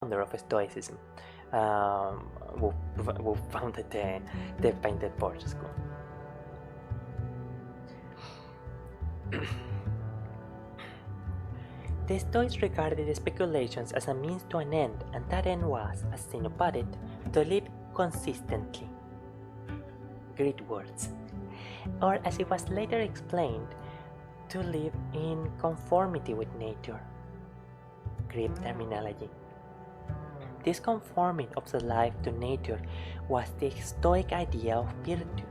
founder of Stoicism, who founded the painted porch school. The Stoics regarded speculations as a means to an end, and that end was, as Zeno put it, to live consistently. Great words. Or, as it was later explained, to live in conformity with nature. Great terminology. This conforming of the life to nature was the Stoic idea of virtue.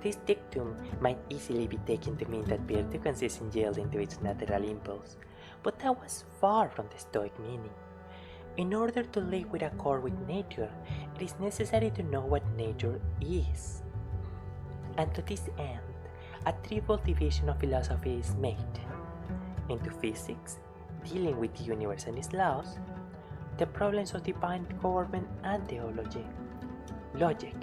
This dictum might easily be taken to mean that virtue consists in yielding to its natural impulse, but that was far from the Stoic meaning. In order to live with accord with nature, it is necessary to know what nature is. And to this end, a threefold division of philosophy is made into physics, dealing with the universe and its laws, the problems of divine government, and theology. Logic,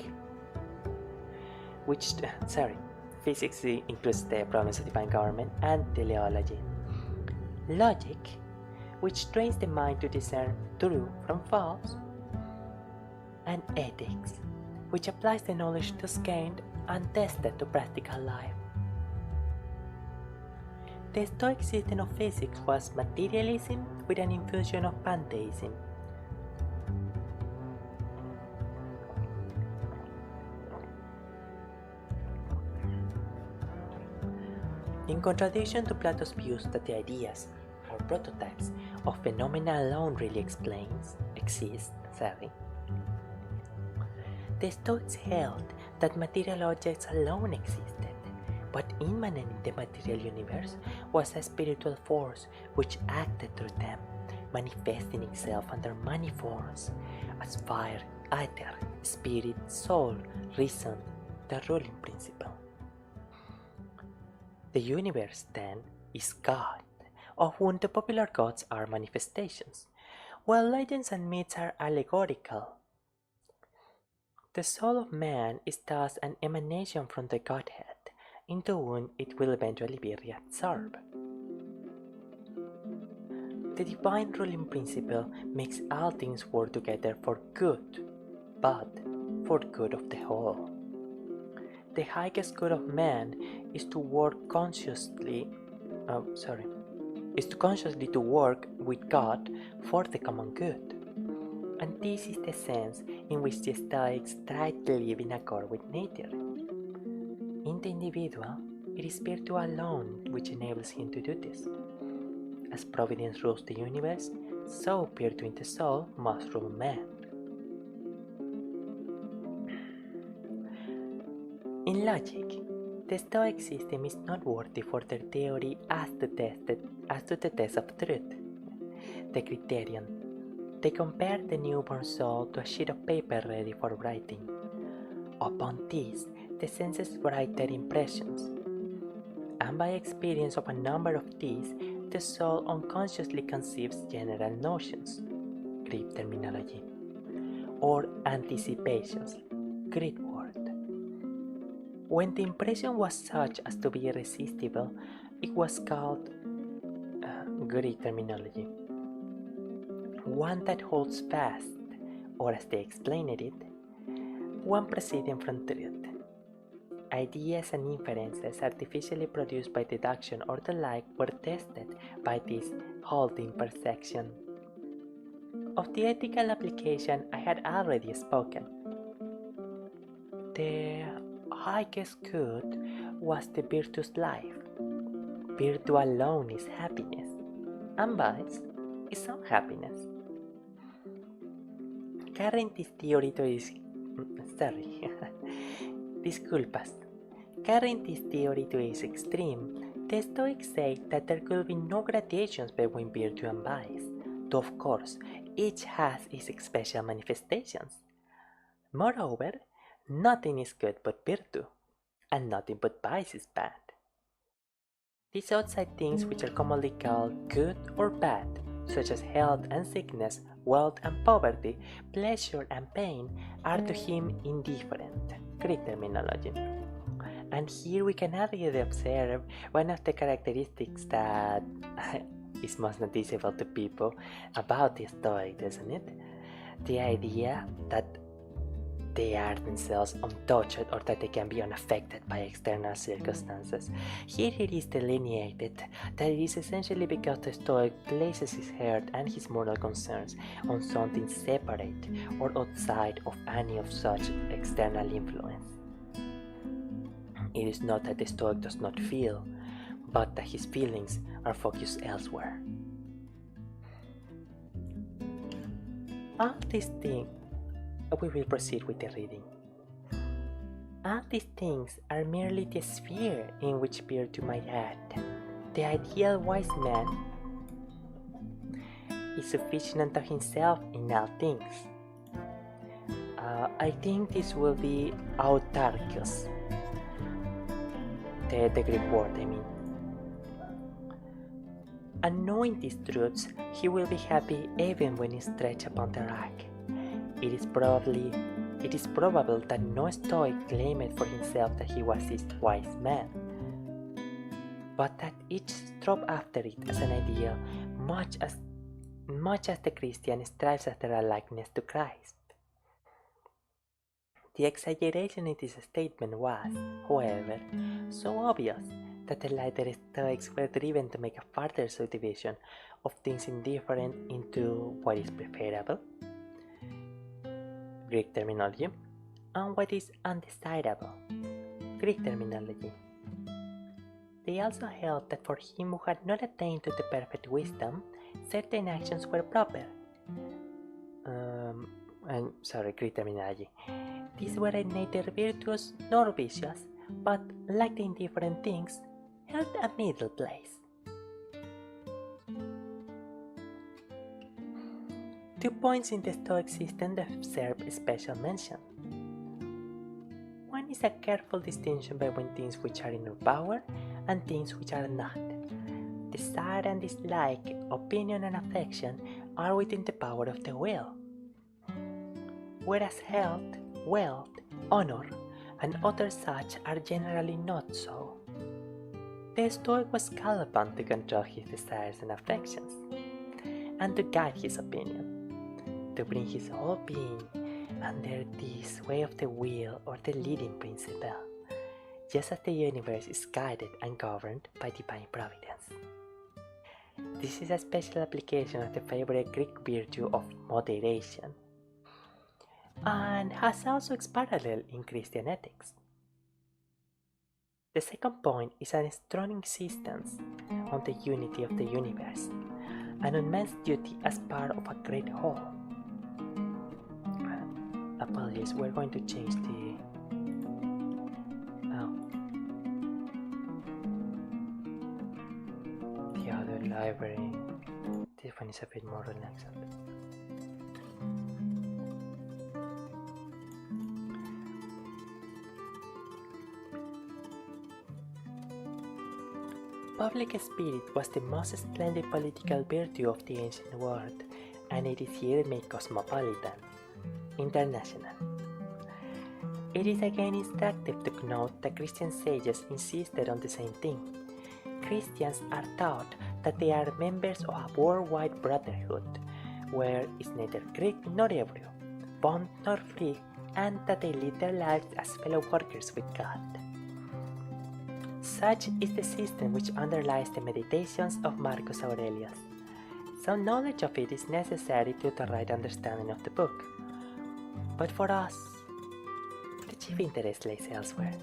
physics includes the problems of divine government, and teleology. Logic, which trains the mind to discern true from false, and ethics, which applies the knowledge thus gained and tested to practical life. The Stoic system of physics was materialism with an infusion of pantheism. In contradiction to Plato's views that the ideas, or prototypes, of phenomena alone really exist, the Stoics held that material objects alone existed, but immanent in the material universe was a spiritual force which acted through them, manifesting itself under many forms, as fire, ether, spirit, soul, reason, the ruling principle. The universe, then, is God, of whom the popular gods are manifestations, while legends and myths are allegorical. The soul of man is thus an emanation from the Godhead, into whom it will eventually be reabsorbed. The divine ruling principle makes all things work together for good, but for good of the whole. The highest good of man is to consciously to work with God for the common good. And this is the sense in which the Stoics try to live in accord with nature. In the individual, it is virtue alone which enables him to do this. As providence rules the universe, so virtue in the soul must rule man. In logic, the Stoic system is not worthy for their theory as to the test of truth, the criterion. They compare the newborn soul to a sheet of paper ready for writing. Upon this, the senses write their impressions, and by experience of a number of these, the soul unconsciously conceives general notions, Greek terminology, or anticipations, Greek word. When the impression was such as to be irresistible, it was called Greek terminology, one that holds fast, or as they explained it, one proceeding from truth. Ideas and inferences artificially produced by deduction or the like were tested by this holding perception. Of the ethical application I had already spoken. The highest good was the virtuous life. Virtue alone is happiness, and vice is unhappiness. Carrying this theory to its Carrying this theory to its extreme, the Stoics say that there could be no gradations between virtue and vice, though of course each has its special manifestations. Moreover, nothing is good but virtue, and nothing but vice is bad. These outside things which are commonly called good or bad, such as health and sickness, wealth and poverty, pleasure and pain, are to him indifferent, Greek terminology. And here we can already observe one of the characteristics that is most noticeable to people about the Stoic, doesn't it? The idea that they are themselves untouched or that they can be unaffected by external circumstances. Here it is delineated that it is essentially because the Stoic places his heart and his moral concerns on something separate or outside of any of such external influence. It is not that the Stoic does not feel, but that his feelings are focused elsewhere. All these things, we will proceed with the reading. All these things are merely the sphere in which virtue might act. The ideal wise man is sufficient unto himself in all things. I think this will be autarkios, the Greek word, I mean. And knowing these truths, he will be happy even when he stretched upon the rock. It is probable that no Stoic claimed for himself that he was this wise man, but that each strove after it as an ideal, much as the Christian strives after a likeness to Christ. The exaggeration in this statement was, however, so obvious that the later Stoics were driven to make a further subdivision of things indifferent into what is preferable, Greek terminology, and what is undesirable, Greek terminology. They also held that for him who had not attained to the perfect wisdom, certain actions were proper. Greek terminology. These were neither virtuous nor vicious, but, like the indifferent things, held a middle place. 2 points in the Stoic system deserve special mention. One is a careful distinction between things which are in our power and things which are not. Desire and dislike, opinion and affection are within the power of the will, whereas health, wealth, honor, and other such are generally not so. The Stoic was called upon to control his desires and affections, and to guide his opinion, to bring his whole being under the sway of the will or the leading principle, just as the universe is guided and governed by divine providence. This is a special application of the favorite Greek virtue of moderation, and has also its parallel in Christian ethics. The second point is a strong insistence on the unity of the universe and on man's duty as part of a great whole. Apologies, we're going to change the other library. This one is a bit more relaxed. Public spirit was the most splendid political virtue of the ancient world, and it is here made cosmopolitan, international. It is again instructive to note that Christian sages insisted on the same thing. Christians are taught that they are members of a worldwide brotherhood, where is neither Greek nor Hebrew, bond nor free, and that they live their lives as fellow workers with God. Such is the system which underlies the meditations of Marcus Aurelius. Some knowledge of it is necessary to the right understanding of the book, but for us, the chief interest lays elsewhere.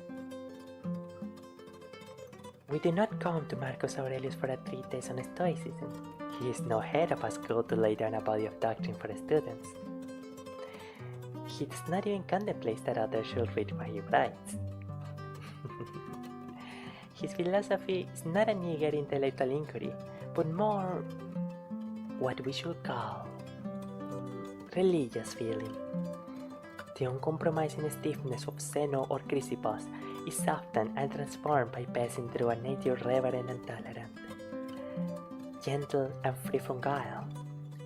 We do not come to Marcus Aurelius for a treatise on Stoicism. He is no head of a school to lay down a body of doctrine for students. He does not even contemplate that others should read what he writes. His philosophy is not an eager intellectual inquiry, but more what we should call religious feeling. The uncompromising stiffness of Zeno or Chrysippus is softened and transformed by passing through a nature reverent and tolerant, gentle and free from guile.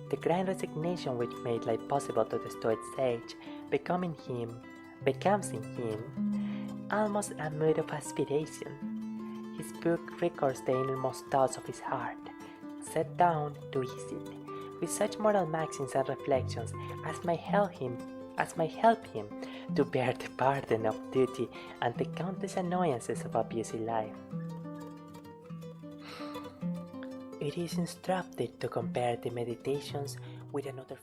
The grand resignation which made life possible to the Stoic sage becomes in him almost a mood of aspiration. His book records the innermost thoughts of his heart, set down to ease it, with such moral maxims and reflections as might help him to bear the burden of duty and the countless annoyances of a busy life. It is instructive to compare the meditations with another